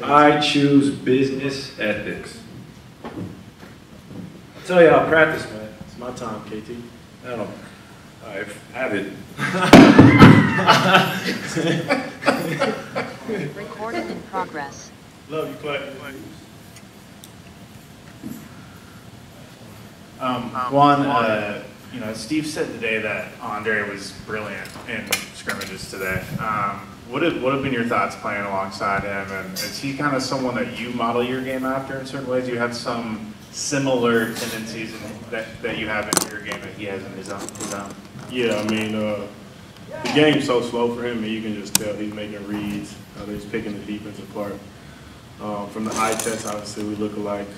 I choose business ethics. I'll tell you how I practice, man. It's my time, KT. I don't know. I have it. Recording in progress. Love you, Klay. You know, Steve said today that Andre was brilliant in scrimmages today. What have been your thoughts playing alongside him? And is he kind of someone that you model your game after in certain ways? Do you have some similar tendencies that you have in your game that he has in his own? Yeah, I mean, the game's so slow for him, and you can just tell he's making reads. He's picking the defense apart. From the eye test, obviously, we look alike.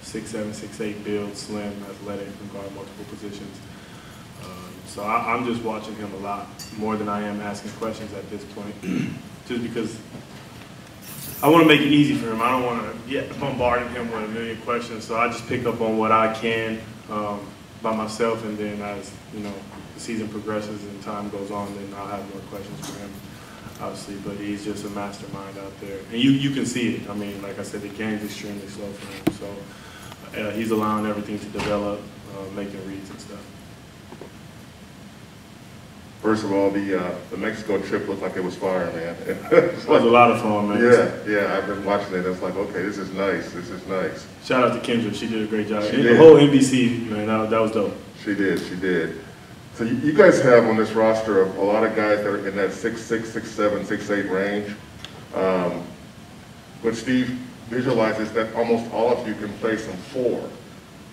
6'7", 6'8", build, slim, athletic, can guard multiple positions. So I'm just watching him a lot more than I am asking questions at this point, just because I want to make it easy for him. I don't want to get bombarding him with a million questions. So I just pick up on what I can by myself, and then as you know, the season progresses and time goes on, then I'll have more questions for him, obviously. But he's just a mastermind out there, and you can see it. I mean, like I said, the game's extremely slow for him. So he's allowing everything to develop, making reads and stuff. First of all, the Mexico trip looked like it was fire, man. It was a lot of fun, man. Yeah, I've been watching it. It's like, okay, this is nice. This is nice. Shout out to Kendra. She did a great job. She The did. whole NBC, man, that was dope. She did. So you guys have on this roster a lot of guys that are in that 6'6", 6'7", 6'8" range. What Steve visualizes that almost all of you can play some 4.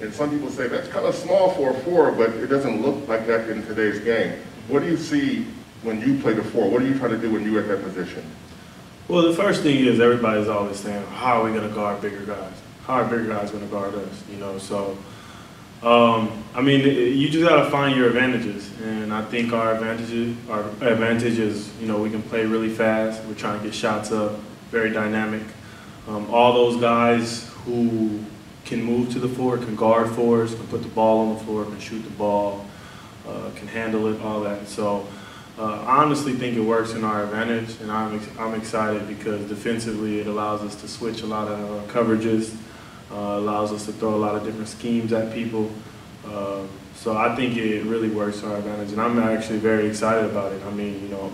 And some people say that's kind of small for a 4, but it doesn't look like that in today's game. What do you see when you play the 4? What are you trying to do when you're at that position? Well, the first thing is everybody's always saying, how are we going to guard bigger guys? How are bigger guys going to guard us? You know, so I mean, you just got to find your advantages, and I think our advantage is, you know, we can play really fast. We're trying to get shots up, very dynamic. All those guys who can move to the floor, can guard fours, can put the ball on the floor, can shoot the ball, can handle it, all that. So I honestly think it works in our advantage, and I'm excited because defensively it allows us to switch a lot of coverages, allows us to throw a lot of different schemes at people. So I think it really works to our advantage, and I'm actually very excited about it. I mean, you know,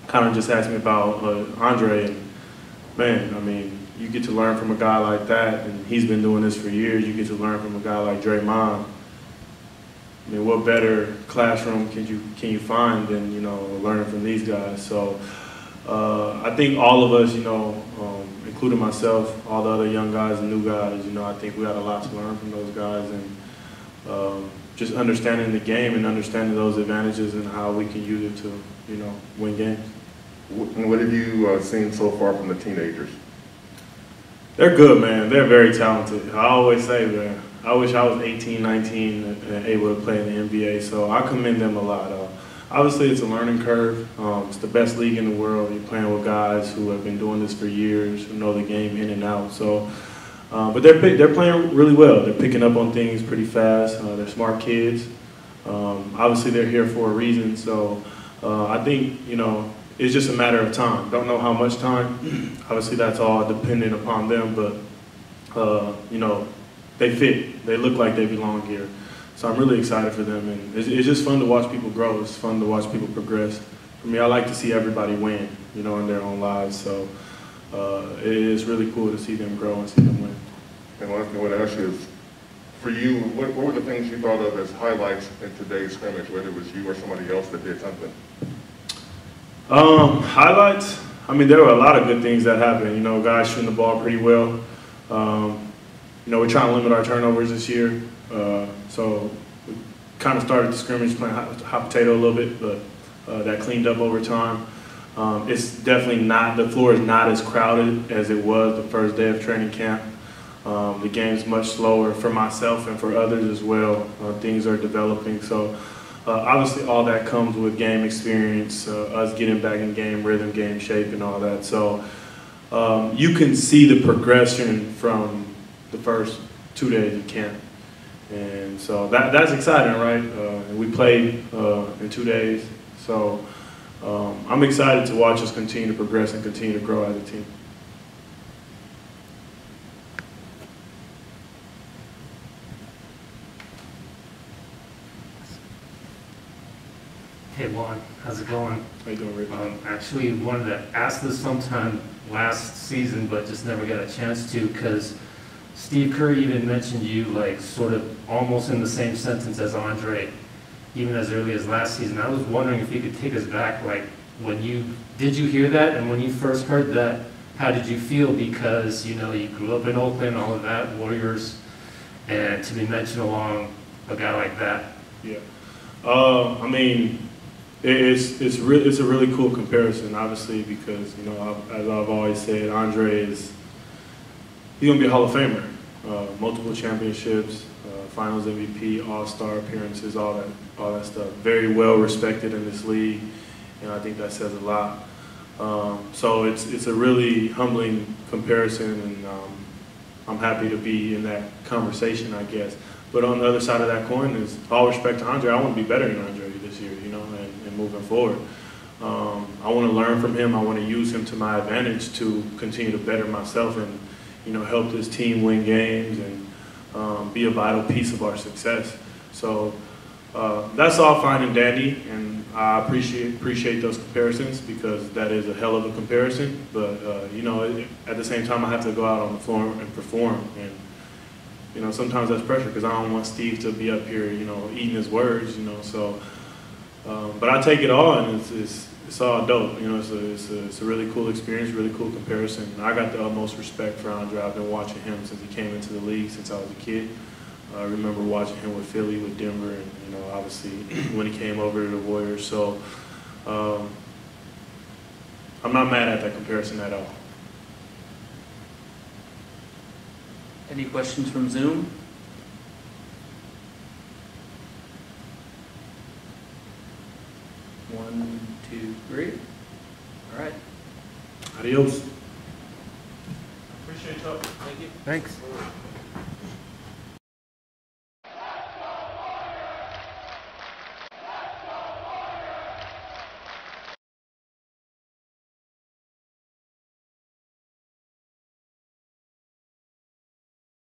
kind of just asked me about Andre, and man, I mean, you get to learn from a guy like that, and he's been doing this for years. You get to learn from a guy like Draymond. I mean, what better classroom can you find than, you know, learning from these guys? So I think all of us, you know, including myself, all the other young guys and new guys, you know, I think we got a lot to learn from those guys, and just understanding the game and understanding those advantages and how we can use it to, you know, win games. And what have you seen so far from the teenagers? They're good, man. They're very talented. I always say, man, I wish I was 18, 19 and able to play in the NBA, so I commend them a lot. Obviously, it's a learning curve. It's the best league in the world. You're playing with guys who have been doing this for years, who know the game in and out. So, but they're playing really well. They're picking up on things pretty fast. They're smart kids. Obviously, they're here for a reason. So, I think, you know, it's just a matter of time. Don't know how much time. Obviously, that's all dependent upon them, but, you know, they fit. They look like they belong here. So I'm really excited for them, and it's just fun to watch people grow. It's fun to watch people progress. For me, I like to see everybody win, you know, in their own lives. So it is really cool to see them grow and see them win. And one thing I want to ask you is, for you, what were the things you thought of as highlights in today's scrimmage, whether it was you or somebody else that did something? Highlights, I mean, there were a lot of good things that happened. You know, guys shooting the ball pretty well. You know, we're trying to limit our turnovers this year. So we kind of started the scrimmage playing hot potato a little bit, but that cleaned up over time. It's definitely not, the floor is not as crowded as it was the first day of training camp. The game's much slower for myself and for others as well. Things are developing. So obviously all that comes with game experience, us getting back in game rhythm, game shape, and all that. So you can see the progression from the first 2 days of camp. And so that's exciting, right? And we played in 2 days. So I'm excited to watch us continue to progress and continue to grow as a team. Hey Juan, how's it going? How you doing, Rick? Actually wanted to ask this sometime last season, but just never got a chance to, because Steve Kerr even mentioned you like sort of almost in the same sentence as Andre, even as early as last season. I was wondering if you could take us back, like did you hear that? And when you first heard that, how did you feel? Because, you know, you grew up in Oakland, all of that, Warriors, and to be mentioned along a guy like that. Yeah. I mean, it's a really cool comparison, obviously, because, you know, as I've always said, Andre he's gonna be a Hall of Famer. Multiple championships, Finals MVP, All-Star appearances, all that stuff. Very well respected in this league, and I think that says a lot. So it's a really humbling comparison, and I'm happy to be in that conversation, I guess. But on the other side of that coin is all respect to Andre. I want to be better than Andre this year, you know, and moving forward. I want to learn from him. I want to use him to my advantage to continue to better myself and, you know, help this team win games and be a vital piece of our success. So that's all fine and dandy, and I appreciate those comparisons, because that is a hell of a comparison. But you know, at the same time, I have to go out on the floor and perform, and you know, sometimes that's pressure, because I don't want Steve to be up here, you know, eating his words, you know. So, but I take it all, and it's all dope. You know, it's a really cool experience, really cool comparison. I got the utmost respect for Andre. I've been watching him since he came into the league, since I was a kid. I remember watching him with Philly, with Denver, and, you know, obviously when he came over to the Warriors. So I'm not mad at that comparison at all. Any questions from Zoom? One, two, three. All right. Adios. Appreciate y'all. Thank you. Thanks.